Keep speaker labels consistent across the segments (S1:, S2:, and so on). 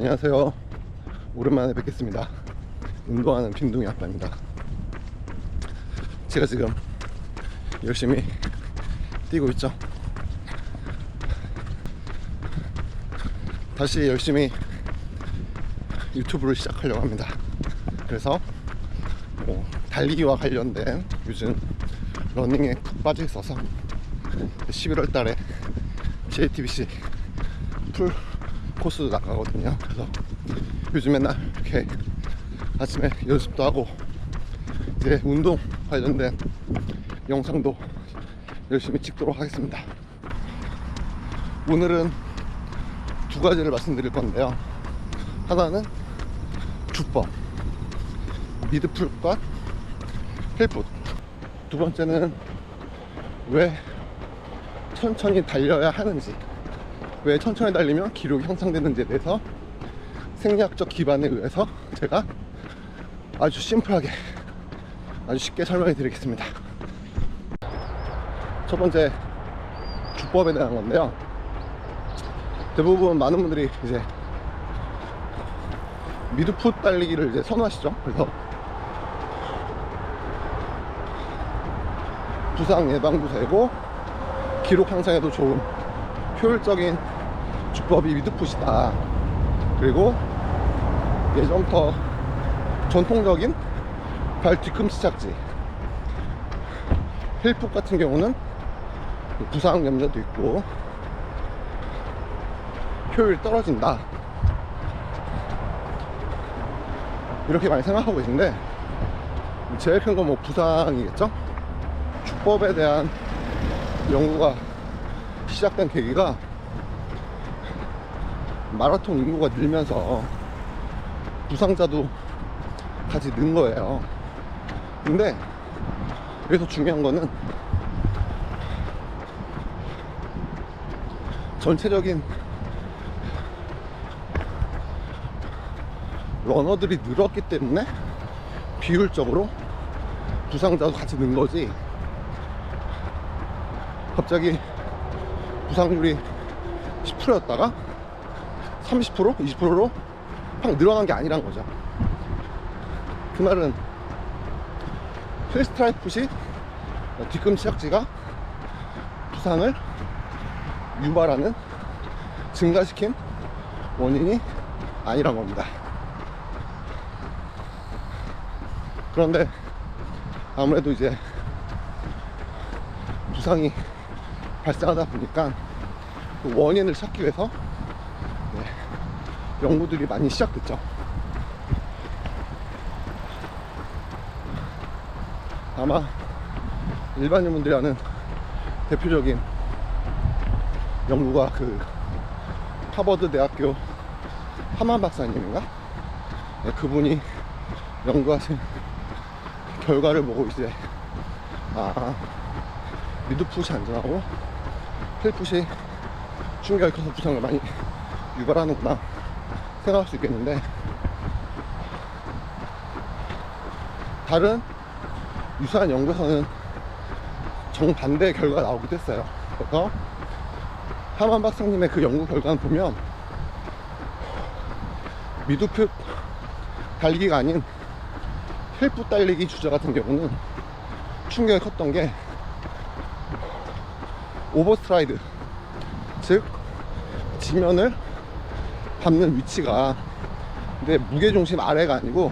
S1: 안녕하세요. 오랜만에 뵙겠습니다. 운동하는 빈둥이 아빠입니다. 제가 지금 열심히 뛰고 있죠. 다시 열심히 유튜브를 시작하려고 합니다. 그래서 달리기와 관련된 요즘 러닝에 푹 빠져 있어서 11월 달에 JTBC 풀 코스 나가거든요. 그래서 요즘 맨날 이렇게 아침에 연습도 하고 이제 운동 관련된 영상도 열심히 찍도록 하겠습니다. 오늘은 두 가지를 말씀드릴 건데요. 하나는 주법, 미드풀과 힐풋. 두 번째는 왜 천천히 달려야 하는지, 왜 천천히 달리면 기록이 향상되는지에 대해서 생리학적 기반에 의해서 제가 아주 심플하게, 아주 쉽게 설명해 드리겠습니다. 첫 번째, 주법에 대한 건데요. 대부분 많은 분들이 이제 미드풋 달리기를 이제 선호하시죠. 그래서 부상 예방도 되고 기록 향상에도 좋은 효율적인 주법이 미드풋이다. 그리고 예전부터 전통적인 발 뒤꿈치 착지, 힐풋 같은 경우는 부상 염려도 있고 효율이 떨어진다, 이렇게 많이 생각하고 계신데, 제일 큰 건 뭐 부상이겠죠. 주법에 대한 연구가 시작된 계기가 마라톤 인구가 늘면서 부상자도 같이 는 거예요. 근데 여기서 중요한 거는 전체적인 러너들이 늘었기 때문에 비율적으로 부상자도 같이 는 거지, 갑자기 부상률이 10%였다가 30%, 20%로 확 늘어난 게 아니란 거죠. 그날은 힐스트라이프시 뒤꿈치 착지가 부상을 유발하는, 증가시킨 원인이 아니란 겁니다. 그런데 아무래도 이제 부상이 발생하다 보니까 그 원인을 찾기 위해서 연구들이 많이 시작됐죠. 아마 일반인분들이 아는 대표적인 연구가 그 하버드 대학교 하만 박사님인가? 그분이 연구하신 결과를 보고 이제 미드풋이 안전하고 힐풋이 충격이 커서 부상을 많이 유발하는구나 생각할 수 있겠는데, 다른 유사한 연구에서는 정반대의 결과가 나오기도 했어요. 그래서 하만 박사님의 그 연구 결과는 보면 미드풋 달리기가 아닌 힐풋 달리기 주자 같은 경우는 충격이 컸던 게 오버스트라이드, 즉 지면을 밟는 위치가 내 무게중심 아래가 아니고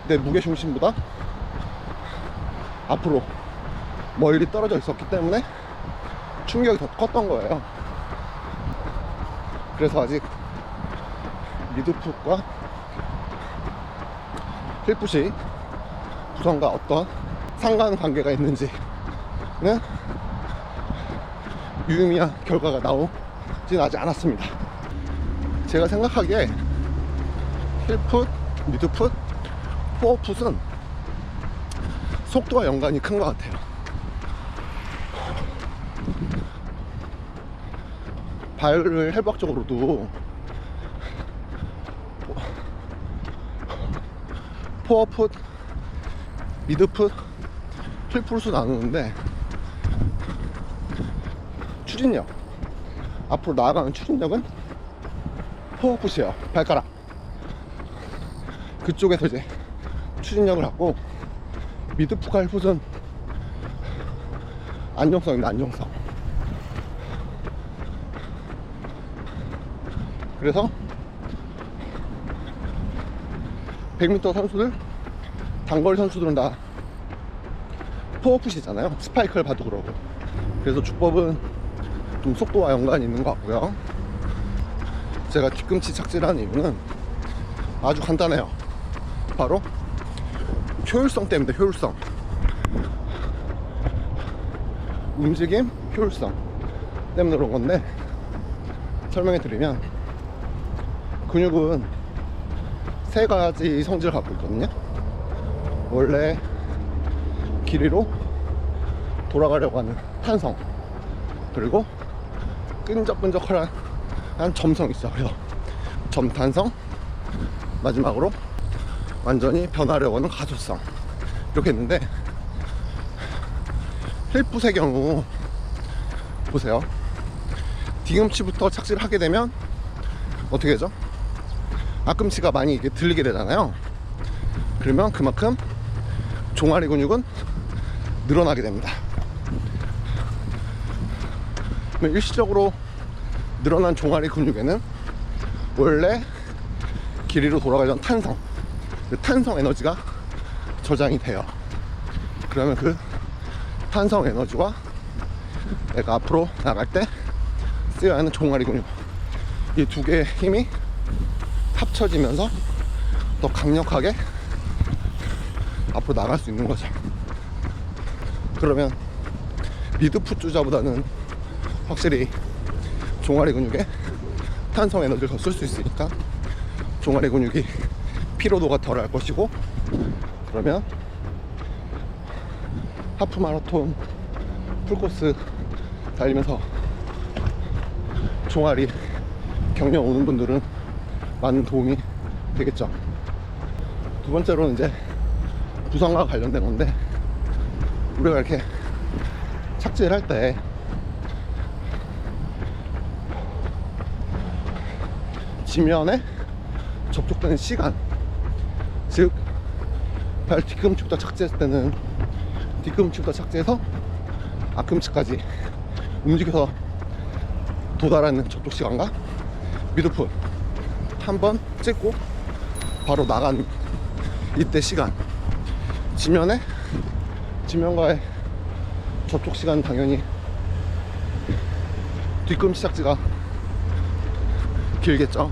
S1: 내 무게중심보다 앞으로 멀리 떨어져 있었기 때문에 충격이 더 컸던 거예요. 그래서 아직 미드풋과 힐풋이 부상과 어떤 상관관계가 있는지는 유의미한 결과가 나오진 아직 않았습니다. 제가 생각하기에 힐풋, 미드풋, 포어풋은 속도와 연관이 큰 것 같아요. 발을 해부학적으로도 포어풋, 미드풋, 힐풋으로 나누는데, 추진력, 앞으로 나아가는 추진력은 포어풋이에요. 발가락 그쪽에서 이제 추진력을 갖고, 미드풋 칼풋은 안정성입니다. 안정성. 그래서 100m 선수들, 단거리 선수들은 다 포어풋이잖아요. 스파이크를 봐도 그러고. 그래서 주법은 좀 속도와 연관이 있는 것 같고요. 제가 뒤꿈치 착지를 하는 이유는 아주 간단해요. 바로 효율성 때문에. 효율성, 움직임 효율성 때문에 그런 건데, 설명해 드리면, 근육은 세 가지 성질을 갖고 있거든요. 원래 길이로 돌아가려고 하는 탄성, 그리고 끈적끈적한 점성이 있어. 그래서 점탄성, 마지막으로 완전히 변하려고 하는 가소성, 이렇게 있는데, 힐풋의 경우 보세요. 뒤꿈치부터 착지를 하게 되면 어떻게 되죠? 앞꿈치가 많이 이렇게 들리게 되잖아요. 그러면 그만큼 종아리 근육은 늘어나게 됩니다. 일시적으로 늘어난 종아리 근육에는 원래 길이로 돌아가려는 탄성, 그 탄성 에너지가 저장이 돼요. 그러면 그 탄성 에너지와 내가 앞으로 나갈 때 쓰여야 하는 종아리 근육, 이 두 개의 힘이 합쳐지면서 더 강력하게 앞으로 나갈 수 있는 거죠. 그러면 미드풋 주자보다는 확실히 종아리 근육에 탄성 에너지를 더 쓸 수 있으니까 종아리 근육이 피로도가 덜 할 것이고, 그러면 하프 마라톤 풀코스 달리면서 종아리 경련 오는 분들은 많은 도움이 되겠죠. 두 번째로는 이제 부상과 관련된 건데, 우리가 이렇게 착지를 할 때 지면에 접촉되는 시간, 즉 발 뒤꿈치부터 착지했을 때는 뒤꿈치부터 착지해서 앞꿈치까지 움직여서 도달하는 접촉 시간과, 미드풋 한번 찍고 바로 나간 이때 시간, 지면과의 접촉 시간, 당연히 뒤꿈치 착지가 길겠죠.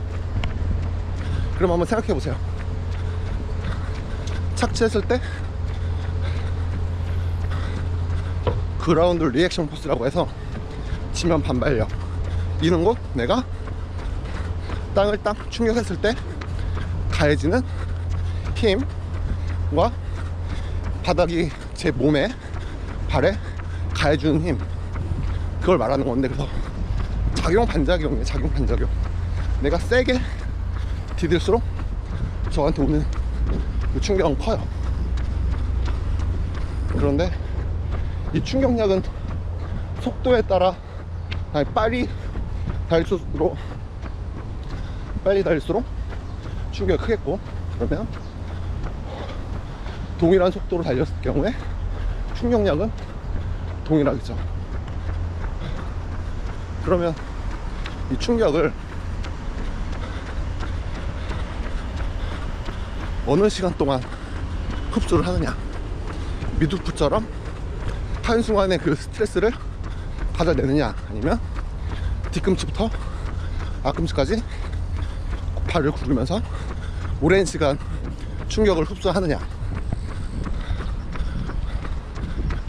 S1: 그럼 한번 생각해 보세요. 착지했을 때 그라운드 리액션 포스라고 해서 지면 반발력, 이는 곧 내가 땅을 딱 충격했을 때 가해지는 힘과 바닥이 제 몸에, 발에 가해주는 힘, 그걸 말하는 건데, 그래서 작용 반작용이에요. 작용 반작용. 내가 세게 디딜수록 저한테 오는 그 충격은 커요. 그런데 이 충격력은 속도에 따라 빨리 달릴수록 충격이 크겠고, 그러면 동일한 속도로 달렸을 경우에 충격력은 동일하겠죠. 그러면 이 충격을 어느 시간 동안 흡수를 하느냐, 미드풋처럼 한순간에 그 스트레스를 받아내느냐, 아니면 뒤꿈치부터 앞꿈치까지 발을 구르면서 오랜 시간 충격을 흡수하느냐.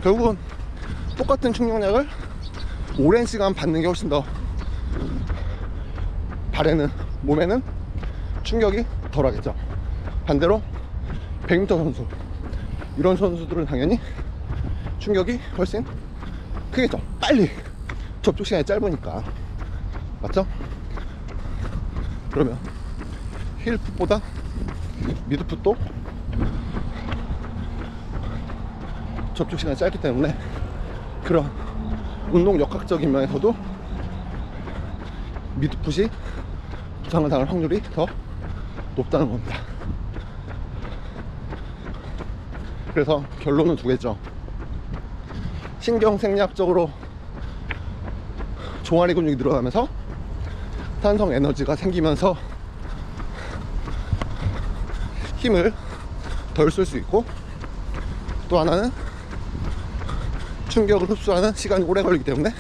S1: 결국은 똑같은 충격력을 오랜 시간 받는 게 훨씬 더 발에는, 몸에는 충격이 덜 하겠죠. 반대로 100m 선수, 이런 선수들은 당연히 충격이 훨씬 크겠죠. 빨리, 접촉 시간이 짧으니까. 맞죠? 그러면 힐풋보다 미드풋도 접촉 시간이 짧기 때문에 그런 운동 역학적인 면에서도 미드풋이 부상을 당할 확률이 더 높다는 겁니다. 그래서 결론은 두 개죠. 신경생리학적으로 종아리 근육이 늘어나면서 탄성 에너지가 생기면서 힘을 덜 쓸 수 있고, 또 하나는 충격을 흡수하는 시간이 오래 걸리기 때문에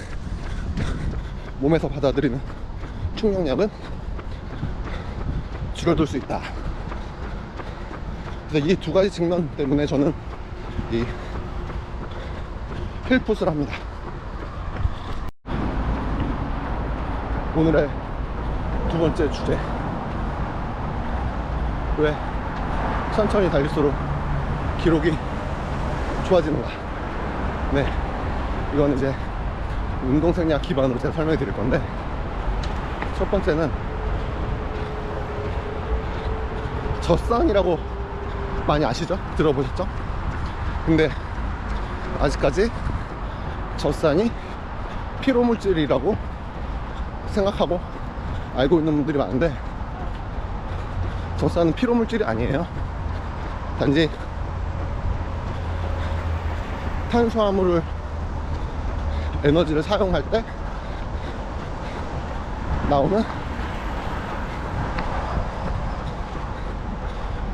S1: 몸에서 받아들이는 충격량은 줄어들 수 있다. 그래서 이 두 가지 측면 때문에 저는 이 힐풋을 합니다. 오늘의 두 번째 주제, 왜 천천히 달릴수록 기록이 좋아지는가. 네, 이건 이제 운동생리학 기반으로 제가 설명해 드릴 건데, 첫 번째는 젖산이라고 많이 아시죠? 들어보셨죠? 근데 아직까지 젖산이 피로물질이라고 생각하고 알고 있는 분들이 많은데, 젖산은 피로물질이 아니에요. 단지 탄수화물을 에너지를 사용할 때 나오는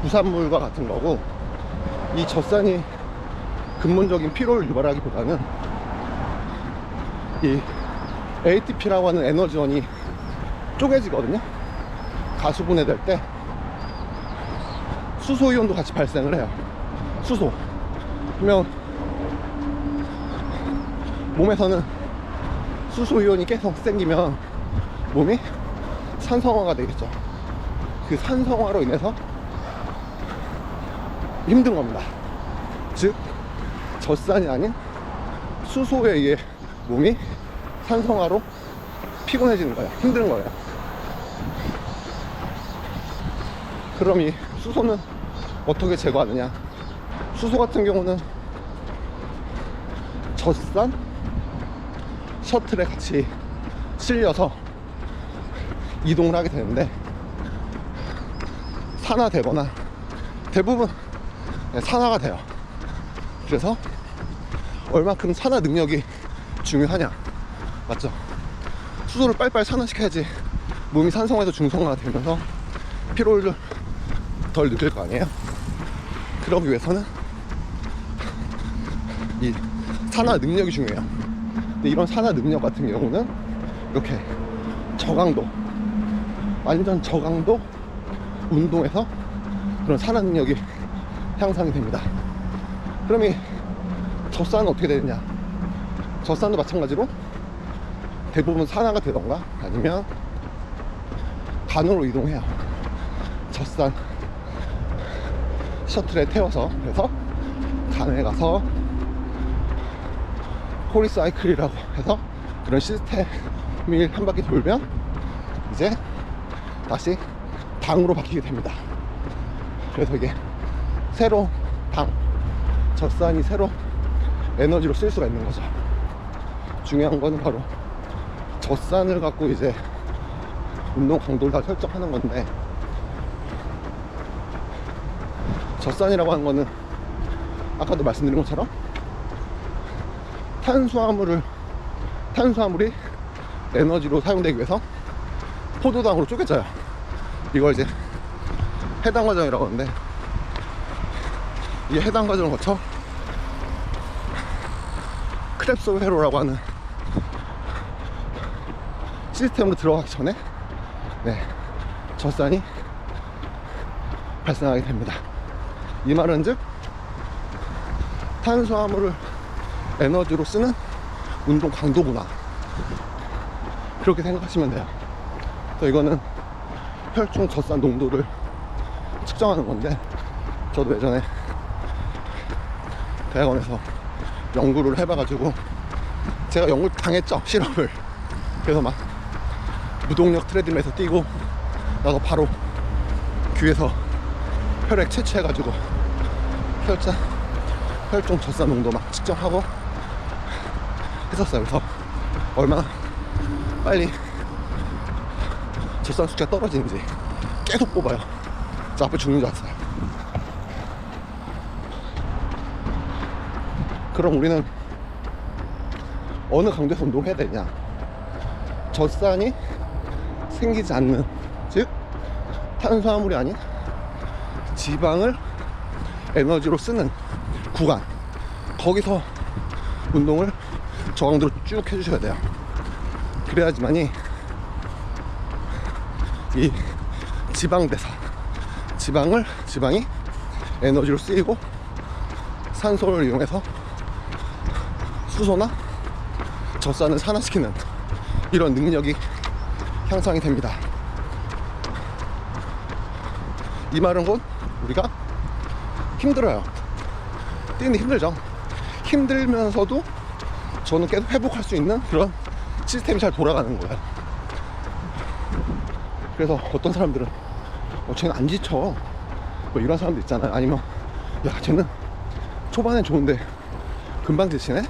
S1: 부산물과 같은 거고, 이 젖산이 근본적인 피로를 유발하기보다는 이 ATP라고 하는 에너지원이 쪼개지거든요. 가수분해될 때 수소이온도 같이 발생을 해요. 수소. 그러면 몸에서는 수소이온이 계속 생기면 몸이 산성화가 되겠죠. 그 산성화로 인해서 힘든 겁니다. 즉 젖산이 아닌 수소에 의해 몸이 산성화로 피곤해지는 거예요. 힘든 거예요. 그럼 이 수소는 어떻게 제거하느냐. 수소 같은 경우는 젖산 셔틀에 같이 실려서 이동을 하게 되는데, 산화되거나 대부분 산화가 돼요. 그래서 얼마큼 산화 능력이 중요하냐. 맞죠? 수소를 빨리빨리 산화시켜야지 몸이 산성화해서 중성화가 되면서 피로를 덜 느낄 거 아니에요? 그러기 위해서는 이 산화 능력이 중요해요. 근데 이런 산화 능력 같은 경우는 이렇게 저강도, 완전 저강도 운동에서 그런 산화 능력이 향상이 됩니다. 그럼 이 젖산은 어떻게 되느냐. 젖산도 마찬가지로 대부분 산화가 되던가 아니면 간으로 이동해요. 젖산 셔틀에 태워서, 그래서 간에 가서 코리사이클이라고 해서 그런 시스템이 한 바퀴 돌면 이제 다시 당으로 바뀌게 됩니다. 그래서 이게 새로 젖산이 새로 에너지로 쓸 수가 있는 거죠. 중요한 거는 바로 젖산을 갖고 이제 운동 강도를 다 설정하는 건데, 젖산이라고 하는 거는 아까도 말씀드린 것처럼 탄수화물이 에너지로 사용되기 위해서 포도당으로 쪼개져요. 이걸 이제 해당 과정이라고 하는데, 이게 해당 과정을 거쳐 크랩스 회로라고 하는 시스템으로 들어가기 전에 젖산이 발생하게 됩니다. 이 말은 즉 탄수화물을 에너지로 쓰는 운동 강도구나, 그렇게 생각하시면 돼요. 그래서 이거는 혈중 젖산 농도를 측정하는 건데, 저도 예전에 대학원에서 연구를 해봐가지고 제가 연구를 당했죠. 실험을. 그래서 막 무동력 트레드밀에서 뛰고 나서 바로 귀에서 혈액 채취해가지고 혈중 젖산 농도 막 측정하고 했었어요. 그래서 얼마나 빨리 젖산 수치가 떨어지는지 계속 뽑아요. 저 앞에 죽는 줄 알았어요. 그럼 우리는 어느 강도에서 운동을 해야 되냐? 젖산이 생기지 않는, 즉 탄수화물이 아닌 지방을 에너지로 쓰는 구간, 거기서 운동을 저강도로 쭉 해주셔야 돼요. 그래야지만이 이 지방대사, 지방이 에너지로 쓰이고 산소를 이용해서 수소나 젖산을 산화시키는 이런 능력이 향상이 됩니다. 이 말은 곧 우리가 힘들어요. 뛰는 데 힘들죠. 힘들면서도 저는 계속 회복할 수 있는 그런 시스템이 잘 돌아가는 거예요. 그래서 어떤 사람들은 쟤는 안 지쳐, 뭐 이런 사람도 있잖아요. 아니면 야, 쟤는 초반엔 좋은데 금방 지치네,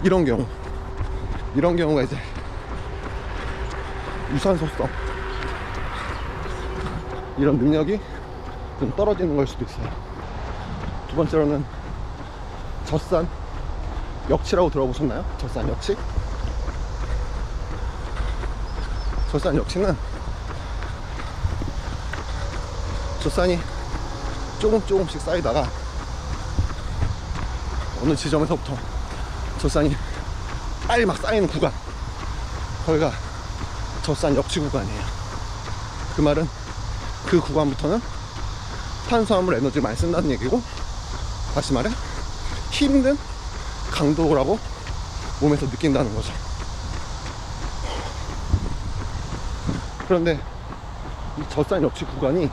S1: 이런 경우가 이제 유산소성 이런 능력이 좀 떨어지는 걸 수도 있어요. 두 번째로는 젖산 역치라고 들어보셨나요? 젖산 역치? 젖산 역치는 젖산이 조금씩 쌓이다가 어느 지점에서부터 젖산이 빨리 막 쌓이는 구간, 거기가 젖산 역치 구간이에요. 그 말은 그 구간부터는 탄수화물 에너지를 많이 쓴다는 얘기고, 다시 말해 힘든 강도라고 몸에서 느낀다는 거죠. 그런데 이 젖산 역치 구간이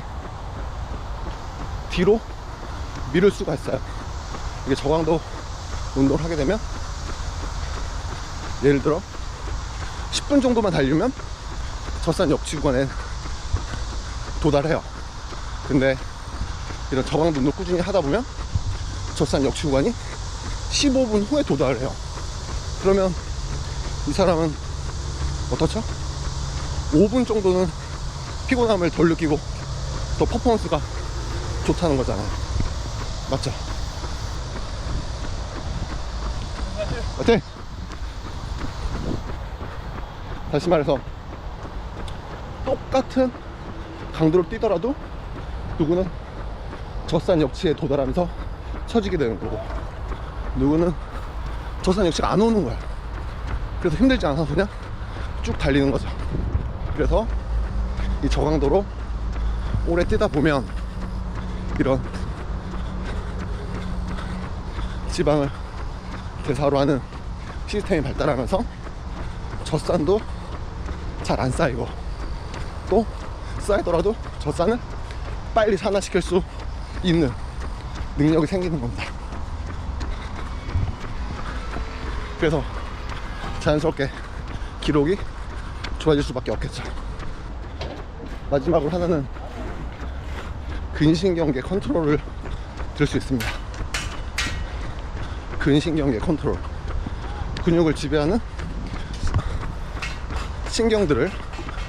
S1: 뒤로 미룰 수가 있어요. 이게 저강도 운동을 하게 되면 예를 들어 10분 정도만 달리면 젖산 역치 구간에 도달해요. 근데 이런 저강도 운동 꾸준히 하다 보면 젖산 역치 구간이 15분 후에 도달을 해요. 그러면 이 사람은 어떻죠? 5분 정도는 피곤함을 덜 느끼고 더 퍼포먼스가 좋다는 거잖아요. 맞죠? 어때? 다시 말해서 똑같은 강도로 뛰더라도 누구는 젖산 역치에 도달하면서 처지게 되는 거고, 누구는 젖산 역치가 안 오는 거야. 그래서 힘들지 않아서 그냥 쭉 달리는 거죠. 그래서 이 저강도로 오래 뛰다 보면 이런 지방을 대사로 하는 시스템이 발달하면서 젖산도 잘 안 쌓이고, 또 쌓이더라도 젖산을 빨리 산화시킬 수 있는 능력이 생기는 겁니다. 그래서 자연스럽게 기록이 좋아질 수밖에 없겠죠. 마지막으로 하나는 근신경계 컨트롤을 들 수 있습니다. 근신경계 컨트롤, 근육을 지배하는 신경들을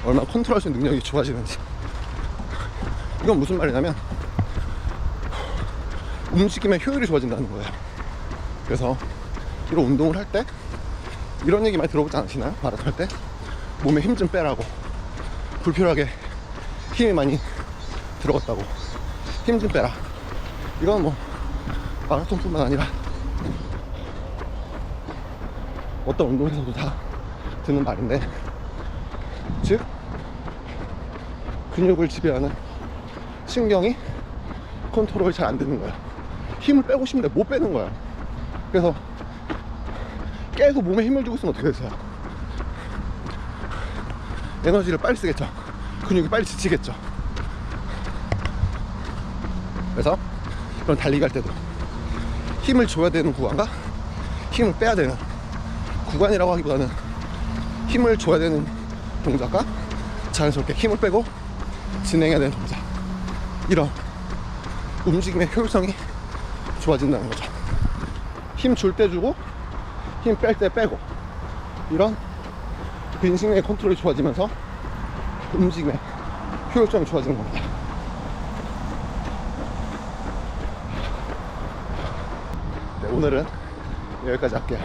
S1: 얼마나 컨트롤할 수 있는 능력이 좋아지는지. 이건 무슨 말이냐면 움직임의 효율이 좋아진다는 거예요. 그래서 이런 운동을 할 때 이런 얘기 많이 들어보지 않으시나요? 마라톤 할 때 몸에 힘 좀 빼라고, 불필요하게 힘이 많이 들어갔다고 힘 좀 빼라. 이건 뭐 마라톤뿐만 아니라 어떤 운동에서도 다 듣는 말인데, 즉 근육을 지배하는 신경이 컨트롤이 잘 안 되는 거야. 힘을 빼고 싶은데 못 빼는 거야. 그래서 계속 몸에 힘을 주고 있으면 어떻게 되세요? 에너지를 빨리 쓰겠죠. 근육이 빨리 지치겠죠. 그래서 그런 달리기 할 때도 힘을 줘야 되는 구간과 힘을 빼야 되는 구간이라고 하기보다는 힘을 줘야 되는 동작과 자연스럽게 힘을 빼고 진행해야 되는 동작, 이런 움직임의 효율성이 좋아진다는 거죠. 힘 줄 때 주고 힘 뺄 때 빼고, 이런 근신의 컨트롤이 좋아지면서 움직임의 효율성이 좋아지는 겁니다. 네, 오늘은 여기까지 할게요.